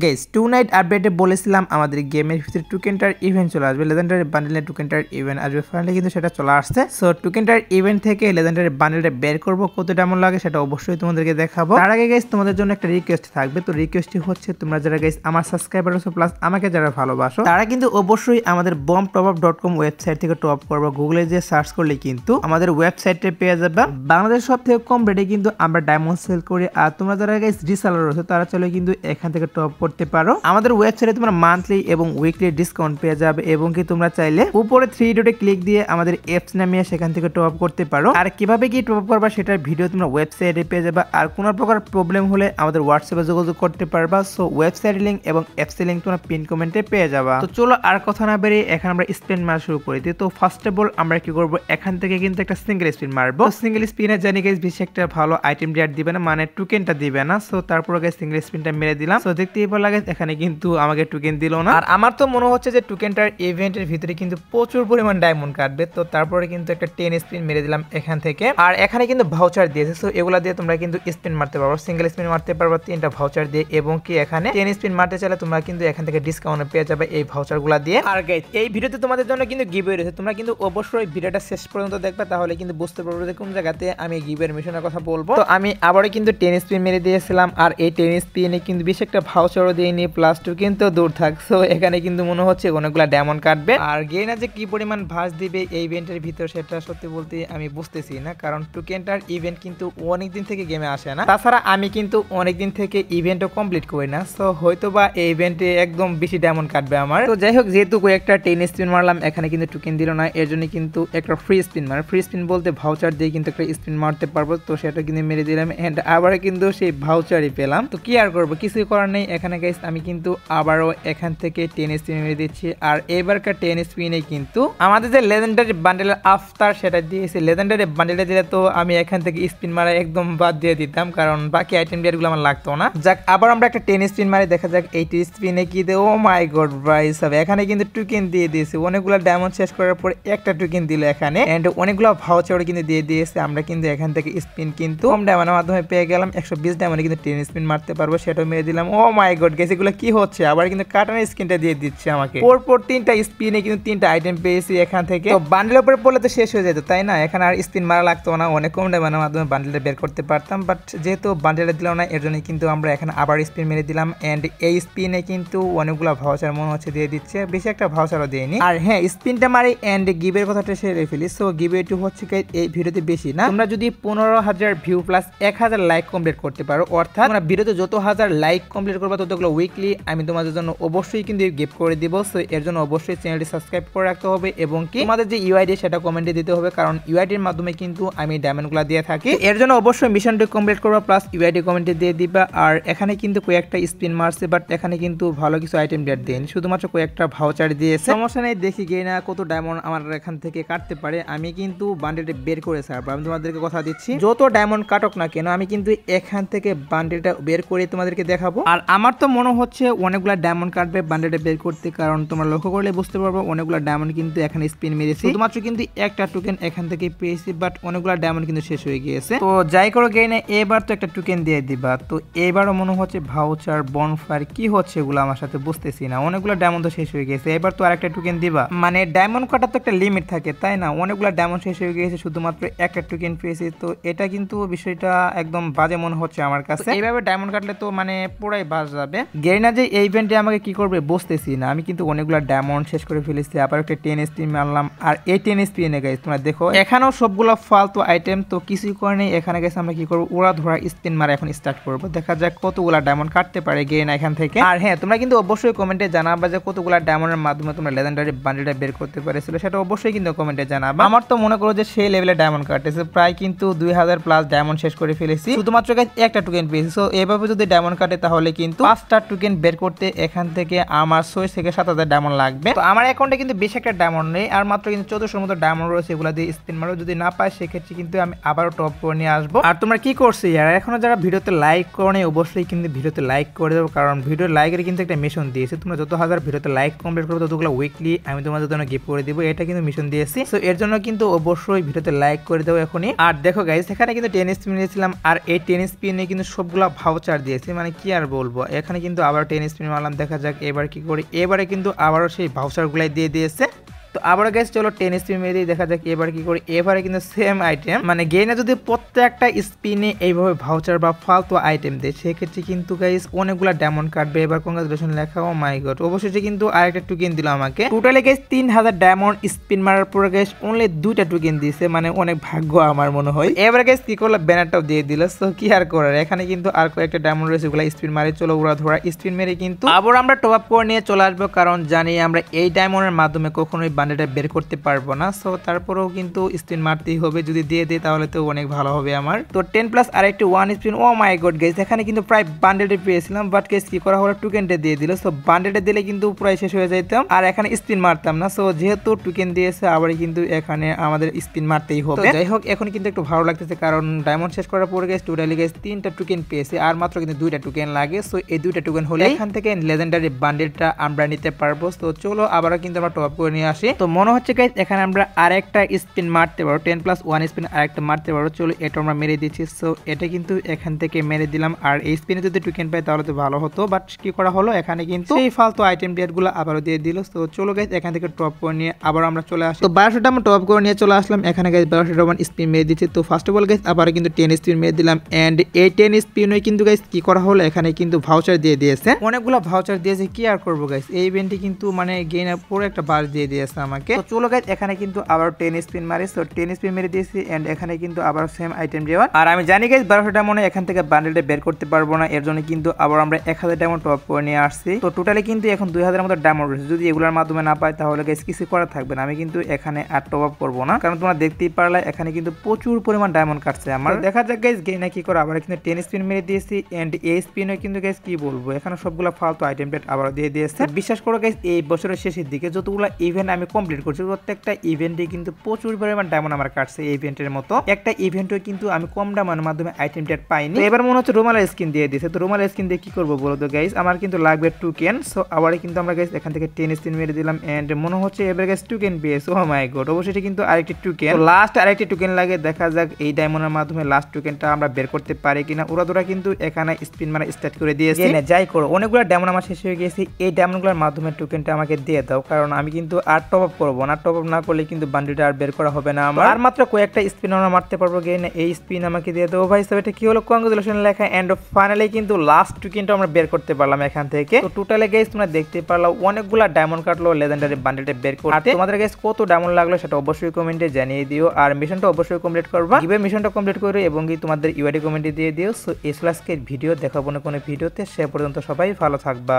Guys to night আপডেটে বলেছিলাম আমাদের গেমের ভিতরে টোকেনটার ইভেন্ট চলে আসবে, লেজেন্ডারি বান্ডেলের টোকেনটার ইভেন্ট আসবে। ফাইনালি কিন্তু সেটা চলে আসছে। সো টোকেনটার ইভেন্ট থেকে লেজেন্ডারি বান্ডেলটা বের করব, কত ডায়মন্ড লাগে সেটা অবশ্যই তোমাদেরকে দেখাবো। তার আগে গাইস তোমাদের জন্য একটা রিকোয়েস্ট থাকবে। তো রিকোয়েস্টটি হচ্ছে তোমরা যারা গাইস আমার সাবস্ক্রাইবার আছো প্লাস আমাকে যারা ভালোবাসো তারা কিন্তু অবশ্যই আমাদের bombtopup.com ওয়েবসাইট থেকে টপ করবো। গুগলে যে সার্চ করলে কিন্তু আমাদের ওয়েবসাইটে পেয়ে যাবে। বাংলাদেশ সব থেকে কম রেটে কিন্তু আমরা ডায়মন্ড সেল করি। আর তোমরা যারা গাইস রিসেলার আছো তারা চলে কিন্তু এখান থেকে টপ করতে পারো। আমাদের ওয়েবসাইটে তোমরা মান্থলি এবং উইকলি ডিসকাউন্ট পেয়ে যাবে এবং কি তোমরা চাইলে উপরে 3 ডটে ক্লিক দিয়ে আমাদের অ্যাপস নামিয়ে সেখান থেকে টপ করতে পারো। আর কিভাবে কি টপ করবা সেটার ভিডিও তোমরা ওয়েবসাইটে পেয়ে যাবে। আর কোনো প্রকার প্রবলেম হলে আমাদের হোয়াটসঅ্যাপে যোগাযোগ করতে পারবা। সো ওয়েবসাইট লিংক এবং অ্যাপস লিংক তোমরা পিন কমেন্টে পেয়ে যাবা। তো চলো আর কথা না বেরিয়ে এখন আমরা স্পিন মারা শুরু করে দিই। তো ফার্স্ট অফ অল আমরা কি করব, এখান থেকে কিন্তু একটা সিঙ্গেল স্পিন মারবো। সিঙ্গেল স্পিনে জানি গাইস বেশি একটা ভালো আইটেম রেট দিবে না, মানে টোকেনটা দিবে না। সো তারপর গাইস সিঙ্গেল স্পিনটা মেরে দিলাম। সো দেখতেই পারলা গাইস এখানে কিন্তু আমাকে টোকেন দিল না। আর আমার তো মনে হচ্ছে যে টোকেনটার ইভেন্টের ভিতরে কিন্তু প্রচুর পরিমাণ ডায়মন্ড কাটবে। তো তারপরে কিন্তু একটা 10 স্পিন মেরে দিলাম এখান থেকে। আর এখানে কিন্তু ভাউচার দিয়েছে। সো এগুলা দিয়ে তোমরা কিন্তু স্পিন মারতে পারো, সিঙ্গেল স্পিন মারতে পারবে 3টা ভাউচার দিয়ে। এবং কি এখানে 10 স্পিন মারতে চাইলে তোমরা কিন্তু এখান থেকে ডিসকাউন্ট পেয়ে যাবে এই ভাউচারগুলা দিয়ে। আর গাইস এই ভিডিওতে তোমাদের জন্য কিন্তু গিভওয়ে রয়েছে, তোমরা কিন্তু অবশ্যই ভিডিওটা শেষ পর্যন্ত দেখবে, তাহলে কিন্তু বুঝতে পারবে যে কোন জায়গাতে আমি গিভওয়ের মিশনের কথা বলবো। তো আমি আবারও কিন্তু 10 স্পিন মেরে দিয়েছিলাম। আর এই 10 স্পিনে কিন্তু বেশ একটা ভাউচারও দিইনি, প্লাস টোকেন তো দূর থাক। সো এখানে কিন্তু মনে হচ্ছে অনেকগুলা ডায়মন্ড কাটবে। আর গেইনা যে কি পরিমাণ ভাঁজ দিবে এই ইভেন্টের ভিতর সেটা সত্যি বলতে আমি বুঝতেছি না, কারণ টোকেনটার ইভেন্ট কিন্তু অনেকদিন থেকে গেমে আসে না। তাছাড়া আমি কিন্তু অনেকদিন থেকে ইভেন্টও কমপ্লিট করি না। সো হয়তো বা এই ইভেন্টে একদম বেশি ডায়মন্ড কাটবে আমার। তো যাই হোক, যেহেতু একটা 10 স্পিন মারলাম এখানে কিন্তু টোকেন দিল না, এর জন্য কিন্তু একটা ফ্রি স্পিন মানে ফ্রি স্পিন বলতে ভাউচার দিয়ে কিন্তু একটা স্পিন মারতে পারবো। তো সেটা কিন্তু মেরে দিলাম এন্ড আবার কিন্তু সেই ভাউচারই পেলাম। তো কি আর করবো, কিছুই করার নেই। এখানে গাইস আমি কিন্তু আবারও এখান থেকে 10 স্পিন মেরে দিচ্ছি। আর এবারকার 10 স্পিনে কিন্তু আমাদের যে লেজেন্ডারি বান্ডেলের আফতার সেটা দিয়েছে। লেজেন্ডারি বান্ডেলটা দিলে তো আমি এখান থেকে স্পিন মারা একদম বাদ দিয়ে দিতাম, কারণ বাকি আইটেম ডিয়ারগুলো আমার লাগতো না। যাক আবার আমরা একটা 10 স্পিন মারি, দেখা যাক এই 10 স্পিনে কি দেয়। ও মাই গড ভাই সব এখানে কিন্তু টোকেন দিয়ে দিয়েছে। অনেকগুলো ডায়মন্ড শেষ করার পর একটা টোকেন দিল এখানে এন্ড অনেকগুলো ভাউচার কিন্তু দিয়ে দিয়েছে। আমরা কিন্তু এখান থেকে স্পিন কিন্তু কম ডায়মন্ডের মাধ্যমে পেয়ে গেলাম। 120 ডায়মন্ডে কিন্তু 10 স্পিন মারতে পারবো, সেটাও মেরে দিলাম। ও মাই গড গাইস এগুলো কি হচ্ছে, আবার কিন্তু কাটানোর স্কিনটা দিয়ে দিচ্ছে আমাকে। পরপর 3টা স্পিনে কিন্তু 3টা আইটেম পেয়েছি এখান থেকে। তো বান্ডেলের উপরে পড়লে তো শেষ হয়ে যেত, তাই না? এখানে আর স্পিন মারা লাগতো না, অনেক কম ডায়মন্ডের মাধ্যমে বান্ডেলটা বের করতে পারতাম। বাট যেহেতু বান্ডেলটা দিল না এর জন্য কিন্তু আমরা এখানে আবার স্পিন মেরে দিলাম এন্ড এই স্পিনে কিন্তু অনেকগুলো ভাউচার মনে হচ্ছে দিয়ে দিচ্ছে, বেশি একটা ভাউচারও দেয়নি। আর হ্যাঁ, স্পিনটা মারি এন্ড গিভের কথাটা সেরে ফেলি। সো গিভেটি হচ্ছে এই ভিডিওতে বেশি না, তোমরা যদি 15,000 ভিউ প্লাস 1000 লাইক কমপ্লিট করতে পারো, অর্থাৎ তোমরা ভিডিওতে যত হাজার লাইক কমপ্লিট করবে ততগুলো উইকলি আমি তোমাদের জন্য অবশ্যই কিন্তু গিফট করে দিব। সো এর জন্য অবশ্যই চ্যানেলটি সাবস্ক্রাইব করে রাখতে হবে এবং কি তোমাদের যে ইউআইডি সেটা কমেন্টে দিতে হবে, কারণ ইউআইডির মাধ্যমে কিন্তু আমি ডায়মন্ডগুলো দিয়ে থাকি। এর জন্য অবশ্যই মিশনটি কমপ্লিট করবা প্লাস ইউআইডি কমেন্টে দিয়ে দিবা। আর এখানে কিন্তু কয়েকটা স্পিন মারছে, বাট এখানে কিন্তু ভালো কিছু আইটেম ডেট দেয়নি, শুধুমাত্র কয়েকটা ভাউচার দিয়েছে। সমস্যা নেই, দেখি গিয়ে না কত ডায়মন্ড আমার এখান থেকে কাটতে পারে। আমি কিন্তু বান্ডেলটা বের করে ছাড়বো, আমি তোমাদেরকে কথা দিচ্ছি। যত ডায়মন্ড কাটক না কেন আমি কিন্তু এখান থেকে বান্ডেলটা বের করে তোমাদেরকে দেখাবো। আর আমার তো মনে হচ্ছে অনেকগুলা ডায়মন্ড কাটবে বান্ডেলটা বের করতে, কারণ তোমরা লক্ষ্য করলে বুঝতে পারবো অনেকগুলা ডায়মন্ড কিন্তু এখানে স্পিন মেরেছি। শুধুমাত্র কিন্তু একটা টোকেন এখান থেকে পেয়েছি, বাট অনেকগুলা ডায়মন্ড কিন্তু শেষ হয়ে গিয়েছে। তো যাই করো গেইনে এবার তো একটা টোকেন দিয়ে দিবা। তো এবারও মনে হচ্ছে ভাউচার বনফায়ার কি হচ্ছে এগুলো আমার সাথে বুঝতেছি না, অনেকগুলো ডায়মন্ড তো শেষ হয়ে গেছে। এবার তো আরেকটা টোকেন দিবা, মানে ডায়মন্ড কাটার তো একটা লিমিট থাকে তাই না? অনেকগুলো ডায়মন্ড শেষ হয়ে গিয়েছে, শুধুমাত্র একটা টোকেন পেয়েছি। তো এটা কিন্তু বিষয়টা একদম বাজে মনে হচ্ছে আমার কাছে। এইভাবে ডায়মন্ড কাটলে তো মানে পুরাই বাজ যাবে। গেরিনা যে এই ইভেন্টে আমাকে কি করবে বুঝতেছি না। আমি কিন্তু অনেকগুলো ডায়মন্ড শেষ করে ফেলেছি, আবার একটা 10 স্পিন মারলাম। আর এই 10 স্পিনে গাইস তোমরা দেখো এখানেও সবগুলো ফালতু আইটেম, তো কিছুই করে নেই। এখানে গেছে আমরা কি করবো, ওরা ধরা স্পিন মারা এখন স্টার্ট করবো, দেখা যাক কতগুলা ডায়মন্ড কাটতে পারে গেরিনা এখান থেকে। আর হ্যাঁ, তোমরা কিন্তু অবশ্যই কমেন্টে জানাবা যে কতগুলা ডায়মন্ডের মাধ্যমে তোমরা লেজেন্ডারি বান্ডেলটা বের করতে পারেছিল, সেটা অবশ্যই কিন্তু কমেন্টে জানাবা। আমার তো মনে করো যে সেই লেভেলে ডায়মন্ড কাটতেছে, প্রায় কিন্তু 2000 প্লাস ডায়মন্ড শেষ করে ফেলেছি, শুধুমাত্র একটা টোকেন পেয়েছি। সো এভাবে যদি ডায়মন্ড কাটে তাহলে কিন্তু 5টা টোকেন বের করতে এখান থেকে আমার 6 থেকে 7000 ডায়মন্ড লাগবে। তো আমার অ্যাকাউন্টে কিন্তু বেশি একটা ডায়মন্ড নেই, আর মাত্র কিন্তু 1400 মতো ডায়মন্ড রয়েছে, এগুলো দিয়ে স্পিন মারো। যদি না পাই সেক্ষেত্রে কিন্তু আমি আবারও টপ করে নিয়ে আসবো। আর তোমরা কি করছো ইয়ার, এখনো যারা ভিডিওতে লাইক করো না অবশ্যই কিন্তু ভিডিওতে লাইক করে দেবো, কারণ ভিডিওর লাইকের কিন্তু একটা মিশন দিয়েছে। তোমরা যত হাজার ভিডিওতে লাইক কমপ্লিট করবে ততগুলো উইকলি আমি তোমাদের জন্য গিফট করে দিব, এটা কিন্তু মিশন দিয়েছি। সো এর জন্য কিন্তু অবশ্যই ভিডিওতে লাইক করে দেবো এখনই। আর দেখো গাইস এখানে কিন্তু 10 স্পিন নিয়েছিলাম, আর এই 10 স্পিনে কিন্তু সবগুলো ভাউচার দিয়েছি, মানে কি আর বলবো, এখানে কিন্তু আবার 10 স্পিন মারলাম, দেখা যাক এবার কি করি। এবারে কিন্তু আবারও সেই ভাউচারগুলাই দিয়ে দিয়েছে। তো আবার গাইস চলো 10 স্পিন মেরে দিই, দেখা যাক এবার কি করি। এবারে কিন্তু সেম আইটেম, মানে গেইনে যদি প্রত্যেকটা স্পিনে এইভাবে ভাউচার বা ফালতু আইটেম দেয় সেক্ষেত্রে কিন্তু গাইস অনেকগুলা ডায়মন্ড কাটবে। এবার কংগ্রাচুলেশন লেখা, ও মাই গড। অবশেষে কিন্তু আরেকটা টোকেন দিল আমাকে। টোটালি গাইস 3000 ডায়মন্ড স্পিন মারার পরে গাইস অনলি 2টা টোকেন দিয়েছে, মানে অনেক ভাগ্য আমার মনে হয়। এবারে গাইস কি করলো, ব্যানারটাও দিয়ে দিল। সো কি আর করার, এখানে কিন্তু আর কয়েকটা ডায়মন্ড রয়েছে, ওগুলা স্পিন মারে। চলো ওরা ধরা স্পিন মেরে কিন্তু আবার আমরা টপ আপ করে নিয়ে চলে আসবো, কারণ জানি আমরা এই ডায়মন্ডের মাধ্যমে কখনোই বান্ডেলটা বের করতে পারবো না। সো তারপরেও কিন্তু স্পিন মারতেই হবে, যদি দিয়ে দেয় তাহলে তো অনেক ভালো হবে আমার। তো 10 প্লাস আর একটি 1 স্পিন। ও মাই গড গাইস, এখানে কিন্তু প্রায় বান্ডেলটা পেয়েছিলাম, বাট গাইস কি করা হলো, টোকেনটা দিয়ে দিল। সো বান্ডেলটা দিলে কিন্তু প্রায় শেষ হয়ে যেতাম, আর এখানে স্পিন মারতাম না। সো যেহেতু টোকেন দিয়েছে আবার কিন্তু এখানে আমাদের স্পিন মারতেই হবে। যাই হোক এখন কিন্তু একটু ভালো লাগতেছে, কারণ ডায়মন্ড শেষ করার পরে গাইস টোটালি গাইস 3টা টোকেন পেয়েছে, আর মাত্র কিন্তু 2টা টোকেন লাগে। সো এই 2টা টোকেন হলে এখান থেকে লেজেন্ডারি বান্ডেলটা আমরা নিতে পারবো। তো চলো আবার কিন্তু আমরা টপ আপ করে নিয়ে আসি। তো মনে হচ্ছে গাইস এখানে আমরা আরেকটা স্পিন মারতে পারবো, 10 প্লাস 1 স্পিন আরেকটা মারতে পারবো। চলো এটা আমরা মেরে দিচ্ছি। সো এটা কিন্তু এখান থেকে মেরে দিলাম, আর এই স্পিনে যদি টোকেন পাই তাহলে তো ভালো হতো, বাট কি করা হলো, এখানে কিন্তু এই ফালতু আইটেম ডেটগুলো আবারও দিয়ে দিল। তো চলো গাইস এখান থেকে টপ করে নিয়ে আবার আমরা চলে আসি। তো 1200টা আমরা টপ করে নিয়ে চলে আসলাম। এখানে গাইস 1200টা স্পিন মেরে দিচ্ছি। তো ফার্স্ট অফ অল গাইস আবার কিন্তু 10 স্পিন মেরে দিলাম, এন্ড এই 10 স্পিনে কিন্তু গাইস কি করা হলো, এখানে কিন্তু ভাউচার দিয়ে দিয়েছে, অনেকগুলো ভাউচার দিয়েছে। কি আর করবো গাইস, এই ইভেন্টে কিন্তু মানে গেইনে পুরো একটা বার দিয়ে দিয়েছে আমাকে। তো চলো গাইস এখানে কিন্তু আবার 10 স্পিন মারি। সো 10 স্পিন মেরে দিয়েছি, এন্ড এখানে কিন্তু আবার সেম আইটেম দেওয়া। আর আমি জানি গাইস 1200 ডায়মন্ড এখান থেকে বান্ডেলটা বের করতে পারবো না, এর জন্য কিন্তু আবার আমরা 1000 ডায়মন্ড টপ করে নিয়ে আসছি। তো টোটালি কিন্তু এখন 2000 এর মতো ডায়মন্ড রয়েছে, যদি এগুলোর মাধ্যমে না পাই তাহলে গাইস কিছু করা থাকবে না। আমি কিন্তু এখানে আর টপ আপ করবো না, কারণ তোমরা দেখতেই পারলে এখানে কিন্তু প্রচুর পরিমাণ ডায়মন্ড কাটছে আমার। দেখা যাক গাইস গেইনে কি করে। আবার কিন্তু 10 স্পিন মেরে দিয়েছি, এন্ড এই স্পিনে কিন্তু গাইস কি বলবো, এখানে সবগুলো ফালতু আইটেম পেট আবার দিয়ে দিয়েছে। বিশ্বাস করো গাইস এই বছরের শেষের দিকে যতগুলো ইভেন্ট আমি কমপ্লিট করছি প্রত্যেকটা ইভেন্টে কিন্তু প্রচুর পরিমাণ ডায়মন্ড আমার কাটছে। এই ইভেন্টের মতো একটা ইভেন্টও কিন্তু আমি কম ডায়মন্ডের মাধ্যমে আইটেম টেট পাইনি। এবার মনে হচ্ছে রুমালের স্কিন দিয়ে দিয়েছে। তো রুমালের স্কিন দিয়ে কি করবো বলো তো গাইস, আমার কিন্তু লাগবে টোকেন। সো আবার কিন্তু আমরা গাইস এখান থেকে 10 স্পিন মেরে দিলাম, এন্ড মনে হচ্ছে এবার গাইস টোকেন পেয়েছে। ও মাই গড, অবশ্যই কিন্তু আরেকটি টোকেন, লাস্ট আরেকটি টোকেন লাগে। দেখা যাক এই ডায়মন্ডের মাধ্যমে লাস্ট টোকেনটা আমরা বের করতে পারি কিনা। ওরা কিন্তু এখানে স্পিন মারা স্টার্ট করে দিয়েছে। যাই করো, অনেকগুলো ডায়মন্ড আমার শেষ হয়ে গেছে। এই ডায়মন্ডগুলোর মাধ্যমে টোকেনটা আমাকে দিয়ে দাও, কারণ আমি কিন্তু আর টপ আপ করবো না। টপ আপ না করলে কিন্তু বান্ডিলটা আর বের করা হবে না আমার। আর মাত্র কয়েকটা স্পিন আমরা মারতে পারবো গেইনে, এই স্পিন আমাকে দিয়ে দেবো ভাই। সব এটা কি হলো, কংগ্রাচুলেশন লেখা, এন্ড ফাইনালি কিন্তু লাস্ট টোকেনটা আমরা বের করতে পারলাম এখান থেকে। তো টোটালি গাইস তোমরা দেখতে পারলাম অনেকগুলা ডায়মন্ড কাটলো লেজেন্ডারি বান্ডিলটা বের করতে। তোমাদের গাইস কত ডায়মন্ড লাগলো সেটা অবশ্যই কমেন্টে জানিয়ে দিও, আর মিশনটা অবশ্যই কমপ্লিট করবা। কিভাবে মিশনটা কমপ্লিট করো এবং কি তোমাদের ইউআইডি কমেন্টে দিয়ে দিও। সো এই আজকের ভিডিও দেখাবো না কোনো ভিডিওতে, সে পর্যন্ত সবাই ভালো থাকবা।